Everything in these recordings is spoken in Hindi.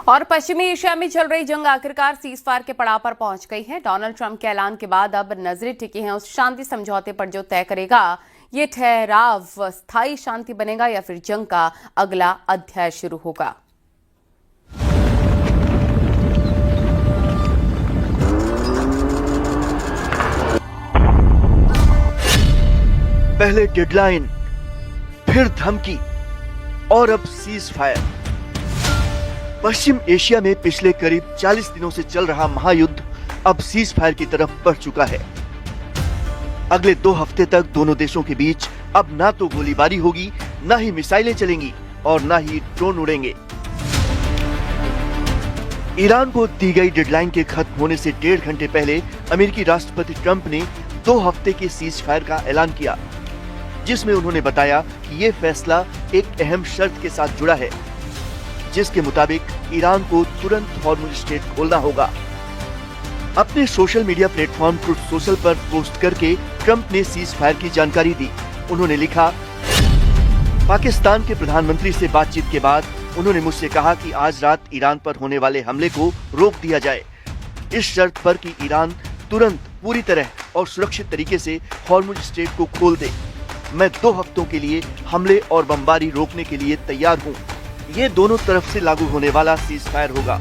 और पश्चिमी एशिया में चल रही जंग आखिरकार सीजफायर के पड़ाव पर पहुंच गई है। डोनाल्ड ट्रंप के ऐलान के बाद अब नजरें टिकी हैं उस शांति समझौते पर जो तय करेगा ये ठहराव स्थायी शांति बनेगा या फिर जंग का अगला अध्याय शुरू होगा। पहले डेडलाइन, फिर धमकी और अब सीज फायर। पश्चिम एशिया में पिछले करीब 40 दिनों से चल रहा महायुद्ध अब सीज फायर की तरफ बढ़ चुका है। अगले 2 हफ्ते तक दोनों देशों के बीच अब ना तो गोलीबारी होगी, ना ही मिसाइलें चलेंगी और ना ही ड्रोन उड़ेंगे। ईरान को दी गई डेडलाइन के खत्म होने से 1.5 घंटे पहले अमेरिकी राष्ट्रपति ट्रंप ने 2 हफ्ते के सीज फायर का ऐलान किया, जिसमें उन्होंने बताया कि ये फैसला एक अहम शर्त के साथ जुड़ा है, जिसके मुताबिक ईरान को तुरंत हॉर्मुज स्ट्रेट खोलना होगा। अपने social media platform truth social पर पोस्ट करके ट्रंप ने सीज फायर की जानकारी दी। उन्होंने लिखा, पाकिस्तान के प्रधानमंत्री से बातचीत के बाद उन्होंने मुझसे कहा कि आज रात ईरान पर होने वाले हमले को रोक दिया जाए, इस शर्त पर कि ईरान तुरंत पूरी तरह और सुरक्षित तरीके से हॉर्मुज स्ट्रेट को खोल दे। मैं 2 हफ्तों के लिए हमले और बमबारी रोकने के लिए तैयार हूँ। ये दोनों तरफ से लागू होने वाला सीज फायर होगा।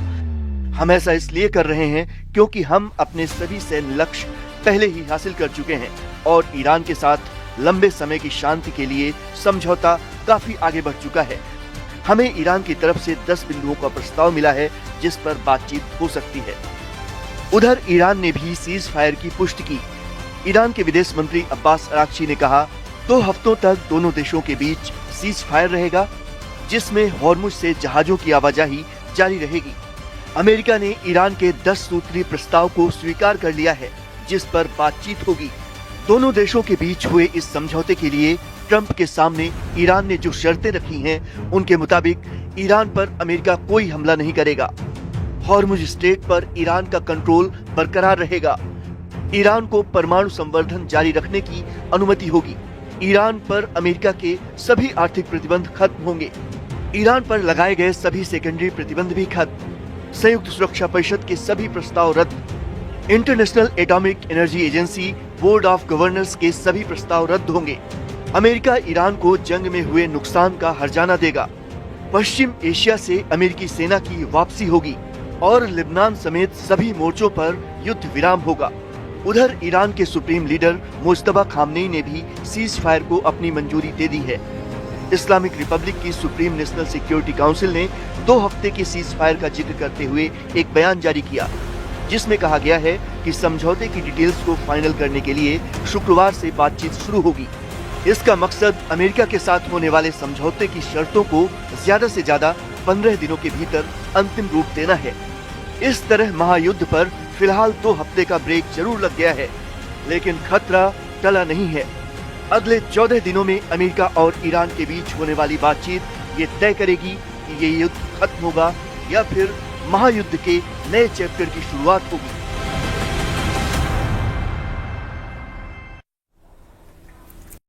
हम ऐसा इसलिए कर रहे हैं क्योंकि हम अपने सभी सैन्य लक्ष्य पहले ही हासिल कर चुके हैं और ईरान के साथ लंबे समय की शांति के लिए समझौता काफी आगे बढ़ चुका है। हमें ईरान की तरफ से 10 बिंदुओं का प्रस्ताव मिला है जिस पर बातचीत हो सकती है। उधर ईरान ने भी सीज फायर की पुष्टि की। ईरान के विदेश मंत्री अब्बास अरागची ने कहा, 2 हफ्तों तक दोनों देशों के बीच सीज फायर रहेगा, जिसमें हॉर्मुज से जहाजों की आवाजाही जारी रहेगी। अमेरिका ने ईरान के 10 सूत्री प्रस्ताव को स्वीकार कर लिया है, जिस पर बातचीत होगी। दोनों देशों के बीच हुए इस समझौते के लिए ट्रंप के सामने ईरान ने जो शर्तें रखी हैं, उनके मुताबिक ईरान पर अमेरिका कोई हमला नहीं करेगा। हॉर्मुज स्ट्रेट पर ईरान का कंट्रोल बरकरार रहेगा। ईरान को परमाणु संवर्धन जारी रखने की अनुमति होगी। ईरान पर अमेरिका के सभी आर्थिक प्रतिबंध खत्म होंगे। ईरान पर लगाए गए सभी सेकेंडरी प्रतिबंध भी खत्म। संयुक्त सुरक्षा परिषद के सभी प्रस्ताव रद्द। International atomic energy agency board of governors के सभी प्रस्ताव रद्द होंगे। अमेरिका ईरान को जंग में हुए नुकसान का हर्जाना देगा। पश्चिम एशिया से अमेरिकी सेना की वापसी होगी और लेबनान समेत सभी मोर्चों पर युद्ध विराम होगा। उधर ईरान के सुप्रीम लीडर मुज्तबा खामनेई ने भी सीज फायर को अपनी मंजूरी दे दी है। इस्लामिक रिपब्लिक की सुप्रीम नेशनल सिक्योरिटी काउंसिल ने 2 हफ्ते के सीज फायर का जिक्र करते हुए एक बयान जारी किया, जिसमें कहा गया है कि समझौते की डिटेल्स को फाइनल करने के लिए शुक्रवार से बातचीत शुरू होगी। इसका मकसद अमेरिका के साथ होने वाले समझौते की शर्तों को ज्यादा से ज्यादा 15 दिनों के भीतर अंतिम रूप देना है। इस तरह महायुद्ध पर फिलहाल 2 हफ्ते का ब्रेक जरूर लग गया है, लेकिन खतरा टला नहीं है। अगले 14 दिनों में अमेरिका और ईरान के बीच होने वाली बातचीत ये तय करेगी कि ये युद्ध खत्म होगा या फिर महायुद्ध के नए चैप्टर की शुरुआत होगी।